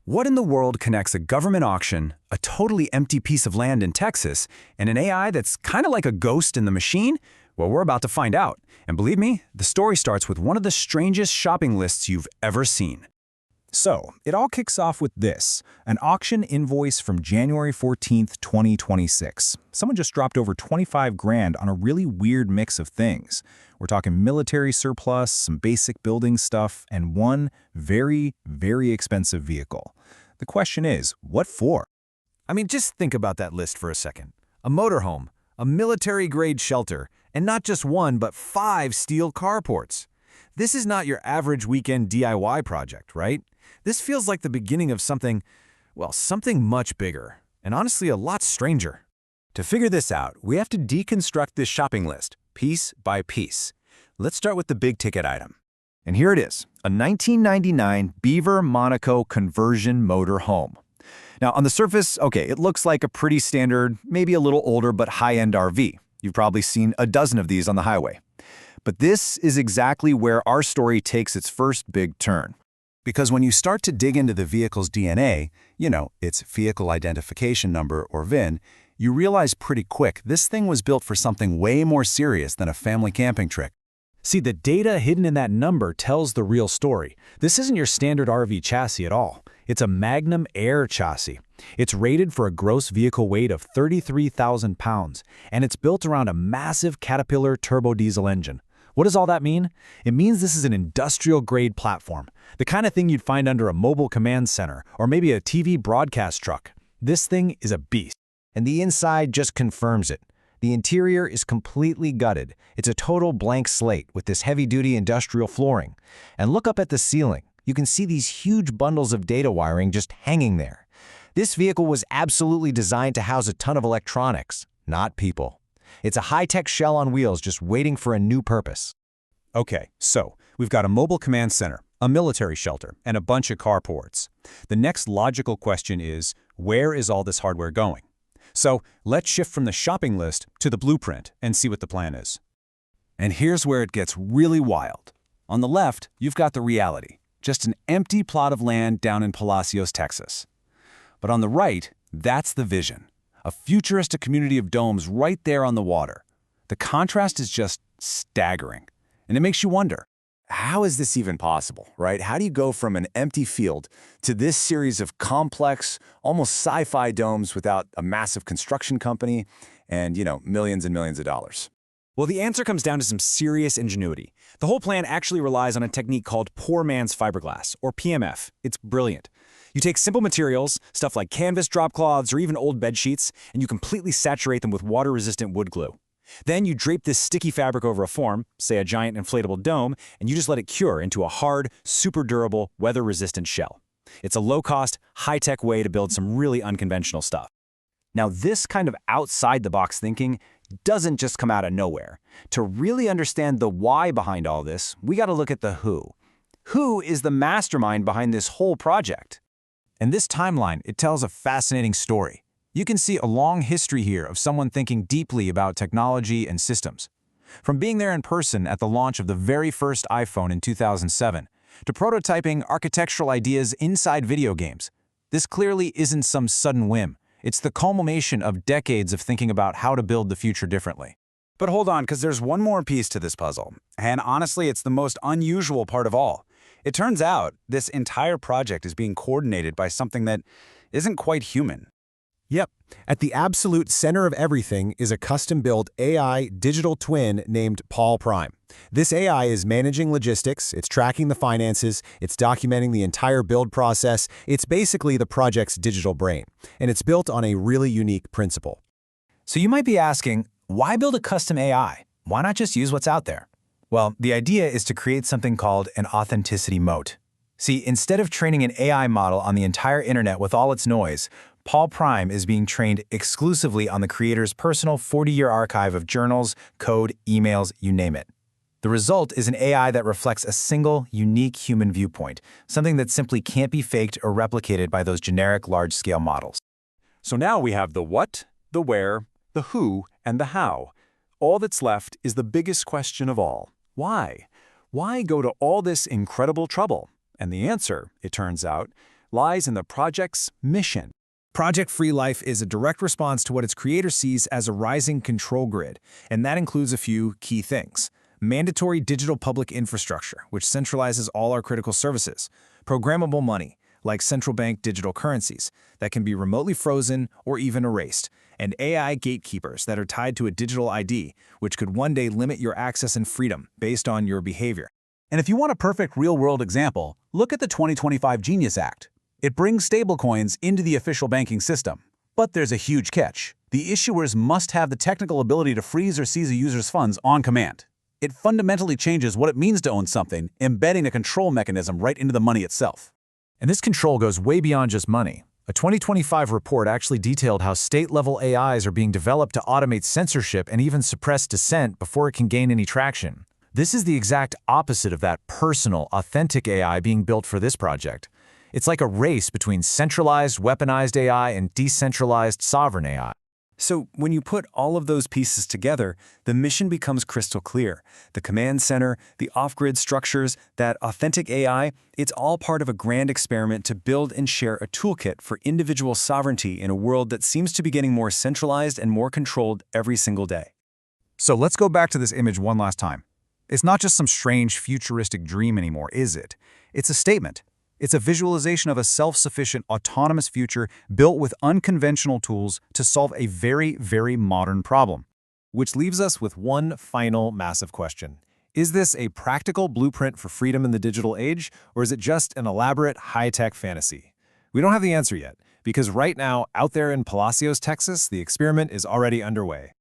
What in the world connects a government auction, a totally empty piece of land in Texas, and an AI that's kind of like a ghost in the machine? Well, we're about to find out. And believe me, the story starts with one of the strangest shopping lists you've ever seen. So, it all kicks off with this, an auction invoice from January 14th, 2026. Someone just dropped over 25 grand on a really weird mix of things. We're talking military surplus, some basic building stuff, and one very, very expensive vehicle. The question is, what for? I mean, just think about that list for a second. A motorhome, a military-grade shelter, and not just one, but 5 steel carports. This is not your average weekend DIY project, right? This feels like the beginning of something, well, something much bigger, and honestly a lot stranger. To figure this out, we have to deconstruct this shopping list, piece by piece. Let's start with the big-ticket item. And here it is, a 1999 Beaver Monaco conversion motor home. Now, on the surface, okay, it looks like a pretty standard, maybe a little older, but high-end RV. You've probably seen a dozen of these on the highway. But this is exactly where our story takes its first big turn. Because when you start to dig into the vehicle's DNA, its vehicle identification number or VIN, you realize pretty quick this thing was built for something way more serious than a family camping trick. See, the data hidden in that number tells the real story. This isn't your standard RV chassis at all. It's a Magnum Air chassis. It's rated for a gross vehicle weight of 33,000 pounds, and it's built around a massive Caterpillar turbo diesel engine. What does all that mean? It means this is an industrial-grade platform, the kind of thing you'd find under a mobile command center or maybe a TV broadcast truck. This thing is a beast. And the inside just confirms it. The interior is completely gutted. It's a total blank slate with this heavy-duty industrial flooring. And look up at the ceiling. You can see these huge bundles of data wiring just hanging there. This vehicle was absolutely designed to house a ton of electronics, not people. It's a high-tech shell on wheels just waiting for a new purpose. Okay, so we've got a mobile command center, a military shelter, and a bunch of carports. The next logical question is, where is all this hardware going? So let's shift from the shopping list to the blueprint and see what the plan is. And here's where it gets really wild. On the left, you've got the reality, just an empty plot of land down in Palacios, Texas. But on the right, that's the vision. A futuristic community of domes right there on the water. The contrast is just staggering. And it makes you wonder, how is this even possible, right? How do you go from an empty field to this series of complex, almost sci-fi domes without a massive construction company and, millions and millions of dollars? Well, the answer comes down to some serious ingenuity. The whole plan actually relies on a technique called poor man's fiberglass, or PMF. It's brilliant. You take simple materials, stuff like canvas drop cloths or even old bed sheets, and you completely saturate them with water-resistant wood glue. Then you drape this sticky fabric over a form, say a giant inflatable dome, and you just let it cure into a hard, super durable, weather-resistant shell. It's a low-cost, high-tech way to build some really unconventional stuff. Now, this kind of outside-the-box thinking doesn't just come out of nowhere. To really understand the why behind all this, we got to look at the who. Who is the mastermind behind this whole project? And this timeline, it tells a fascinating story. You can see a long history here of someone thinking deeply about technology and systems. From being there in person at the launch of the very first iPhone in 2007, to prototyping architectural ideas inside video games. This clearly isn't some sudden whim. It's the culmination of decades of thinking about how to build the future differently. But hold on, because there's one more piece to this puzzle. And honestly, it's the most unusual part of all. It turns out this entire project is being coordinated by something that isn't quite human. Yep. At the absolute center of everything is a custom-built AI digital twin named Paul Prime. This AI is managing logistics, it's tracking the finances, it's documenting the entire build process. It's basically the project's digital brain, and it's built on a really unique principle. So you might be asking, why build a custom AI? Why not just use what's out there? Well, the idea is to create something called an authenticity moat. See, instead of training an AI model on the entire internet with all its noise, Paul Prime is being trained exclusively on the creator's personal 40-year archive of journals, code, emails, you name it. The result is an AI that reflects a single, unique human viewpoint, something that simply can't be faked or replicated by those generic large-scale models. So now we have the what, the where, the who, and the how. All that's left is the biggest question of all. Why? Why go to all this incredible trouble? And the answer, it turns out, lies in the project's mission. Project Free Life is a direct response to what its creator sees as a rising control grid, and that includes a few key things. Mandatory digital public infrastructure, which centralizes all our critical services. Programmable money, like central bank digital currencies, that can be remotely frozen or even erased. And AI gatekeepers that are tied to a digital ID, which could one day limit your access and freedom based on your behavior. And if you want a perfect real-world example, look at the 2025 Genius Act. It brings stablecoins into the official banking system. But there's a huge catch. The issuers must have the technical ability to freeze or seize a user's funds on command. It fundamentally changes what it means to own something, embedding a control mechanism right into the money itself. And this control goes way beyond just money. A 2025 report actually detailed how state-level AIs are being developed to automate censorship and even suppress dissent before it can gain any traction. This is the exact opposite of that personal, authentic AI being built for this project. It's like a race between centralized, weaponized AI and decentralized, sovereign AI. So when you put all of those pieces together, the mission becomes crystal clear. The command center, the off-grid structures, that authentic AI, it's all part of a grand experiment to build and share a toolkit for individual sovereignty in a world that seems to be getting more centralized and more controlled every single day. So let's go back to this image one last time. It's not just some strange futuristic dream anymore, is it? It's a statement. It's a visualization of a self-sufficient, autonomous future built with unconventional tools to solve a very, very modern problem. Which leaves us with one final massive question. Is this a practical blueprint for freedom in the digital age, or is it just an elaborate, high-tech fantasy? We don't have the answer yet, because right now, out there in Palacios, Texas, the experiment is already underway.